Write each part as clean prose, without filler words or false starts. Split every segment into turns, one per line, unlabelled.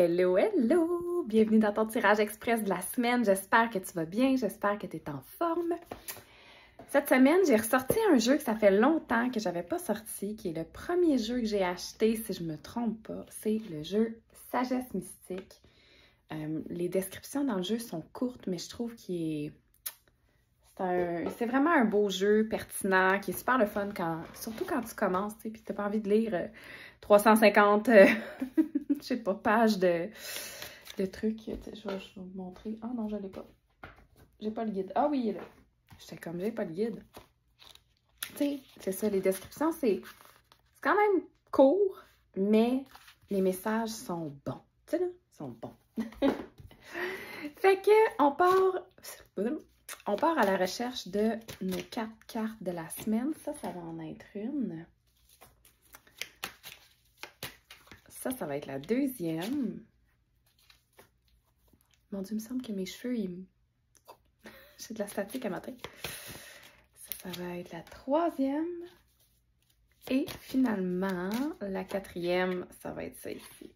Hello, hello! Bienvenue dans ton tirage express de la semaine. J'espère que tu vas bien, j'espère que tu es en forme. Cette semaine, j'ai ressorti un jeu que ça fait longtemps que j'avais pas sorti, qui est le premier jeu que j'ai acheté, si je me trompe pas. C'est le jeu Sagesse Mystique. Les descriptions dans le jeu sont courtes, mais je trouve qu'il est... C'est vraiment un beau jeu, pertinent, qui est super le fun, surtout quand tu commences, tu sais, puis tu n'as pas envie de lire 350, je sais pas, pages de trucs. Je vais vous montrer. Ah non, je l'ai pas. J'ai pas le guide. Ah oui, il est là. J'étais comme, j'ai pas le guide. Tu sais, c'est ça, les descriptions, c'est quand même court, mais les messages sont bons. Tu sais, là, ils sont bons. Fait que, on part à la recherche de nos 4 cartes de la semaine. Ça va en être une. Ça va être la deuxième. Mon Dieu, il me semble que mes cheveux, j'ai de la statique à matin. Ça va être la troisième. Et finalement, la quatrième, ça va être celle-ci.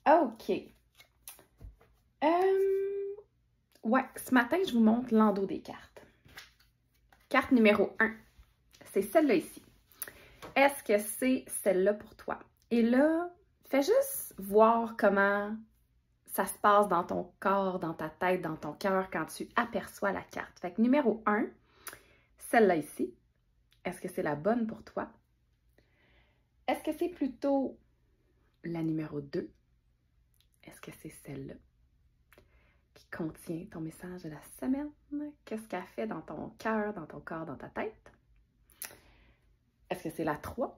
OK. Ouais, ce matin, je vous montre l'endos des cartes. Carte numéro 1, c'est celle-là ici. Est-ce que c'est celle-là pour toi? Et là, fais juste voir comment ça se passe dans ton corps, dans ta tête, dans ton cœur quand tu aperçois la carte. Fait que numéro 1, celle-là ici, est-ce que c'est la bonne pour toi? Est-ce que c'est plutôt la numéro 2? Est-ce que c'est celle-là qui contient ton message de la semaine? Qu'est-ce qu'elle fait dans ton cœur, dans ton corps, dans ta tête? Est-ce que c'est la 3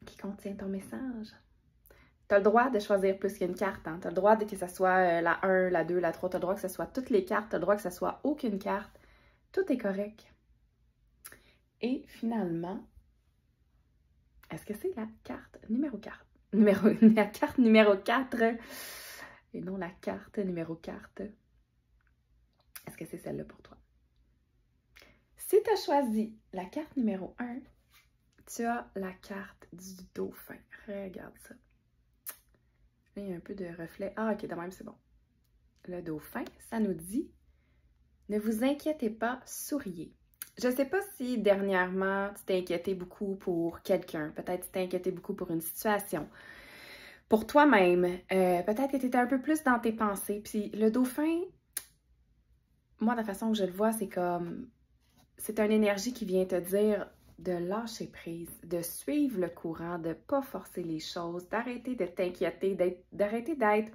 qui contient ton message? Tu as le droit de choisir plus qu'une carte. Hein? Tu as le droit que ce soit la 1, la 2, la 3. Tu as le droit que ce soit toutes les cartes. Tu as le droit que ce soit aucune carte. Tout est correct. Et finalement, est-ce que c'est la carte numéro 4? La carte numéro 4 et non la carte numéro 4. Est-ce que c'est celle-là pour toi? Si tu as choisi la carte numéro 1, tu as la carte du dauphin. Regarde ça. Là, il y a un peu de reflet. Ah, ok, de même, c'est bon. Le dauphin, ça nous dit « Ne vous inquiétez pas, souriez ». Je ne sais pas si dernièrement, tu t'es inquiété beaucoup pour quelqu'un. Peut-être que tu t'es inquiété beaucoup pour une situation. Pour toi-même, peut-être que tu étais un peu plus dans tes pensées. Puis le dauphin, moi, la façon que je le vois, c'est comme... C'est une énergie qui vient te dire de lâcher prise, de suivre le courant, de ne pas forcer les choses, d'arrêter de t'inquiéter, d'arrêter d'être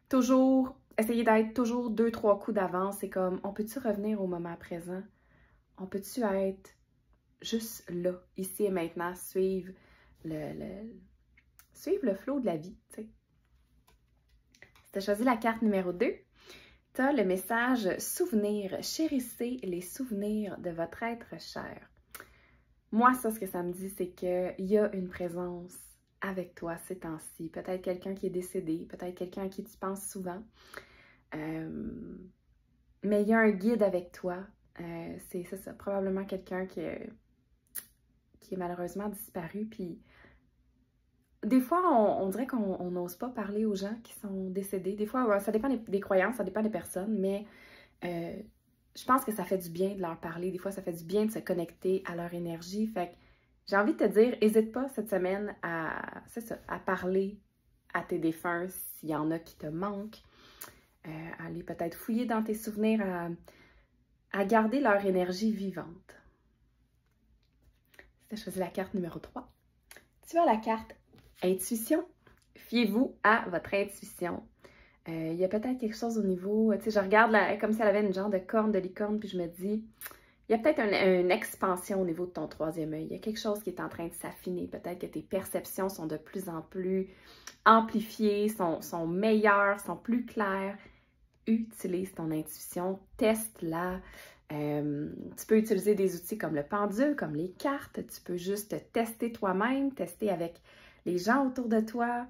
toujours... Essayer d'être toujours 2-3 coups d'avance. C'est comme, on peut-tu revenir au moment présent? On peut-tu être juste là, ici et maintenant, suivre le flow de la vie, tu sais. Si tu as choisi la carte numéro 2, tu as le message « Souvenir, chérissez les souvenirs de votre être cher ». Moi, ça, ce que ça me dit, c'est qu'il y a une présence avec toi ces temps-ci. Peut-être quelqu'un qui est décédé, peut-être quelqu'un à qui tu penses souvent. Mais il y a un guide avec toi. C'est ça, probablement quelqu'un qui est malheureusement disparu. Puis des fois, on dirait qu'on n'ose pas parler aux gens qui sont décédés. Des fois, ça dépend des croyances, ça dépend des personnes, mais je pense que ça fait du bien de leur parler. Des fois, ça fait du bien de se connecter à leur énergie. Fait que j'ai envie de te dire, n'hésite pas cette semaine à parler à tes défunts s'il y en a qui te manquent. Aller peut-être fouiller dans tes souvenirs, à garder leur énergie vivante. Si tu as choisi la carte numéro 3, tu as la carte Intuition. Fiez-vous à votre intuition. Il y a peut-être quelque chose au niveau... Tu sais, je regarde comme si elle avait une genre de corne de licorne, puis je me dis, il y a peut-être une expansion au niveau de ton troisième œil. Il y a quelque chose qui est en train de s'affiner. Peut-être que tes perceptions sont de plus en plus amplifiées, sont meilleures, sont plus claires. Utilise ton intuition, teste-la. Tu peux utiliser des outils comme le pendule, comme les cartes. Tu peux juste tester toi-même, tester avec les gens autour de toi.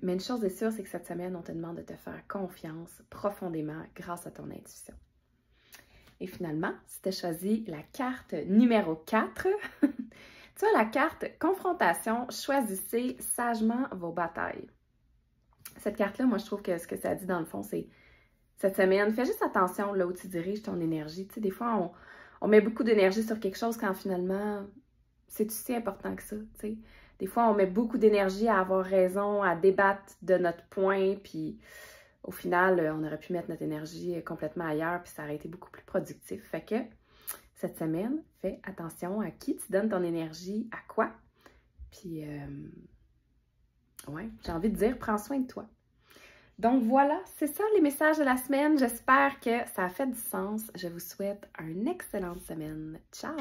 Mais une chose est sûre, c'est que cette semaine, on te demande de te faire confiance profondément grâce à ton intuition. Et finalement, si tu as choisi la carte numéro 4, tu as la carte Confrontation. Choisissez sagement vos batailles. Cette carte-là, moi, je trouve que ce que ça dit dans le fond, c'est cette semaine, fais juste attention là où tu diriges ton énergie. Tu sais, des fois, on met beaucoup d'énergie sur quelque chose quand finalement, c'est aussi important que ça, tu sais. Des fois, on met beaucoup d'énergie à avoir raison, à débattre de notre point, puis au final, on aurait pu mettre notre énergie complètement ailleurs, puis ça aurait été beaucoup plus productif. Fait que cette semaine, fais attention à qui tu donnes ton énergie, à quoi. Puis, ouais, j'ai envie de dire, prends soin de toi. Donc voilà, c'est ça les messages de la semaine. J'espère que ça a fait du sens. Je vous souhaite une excellente semaine. Ciao!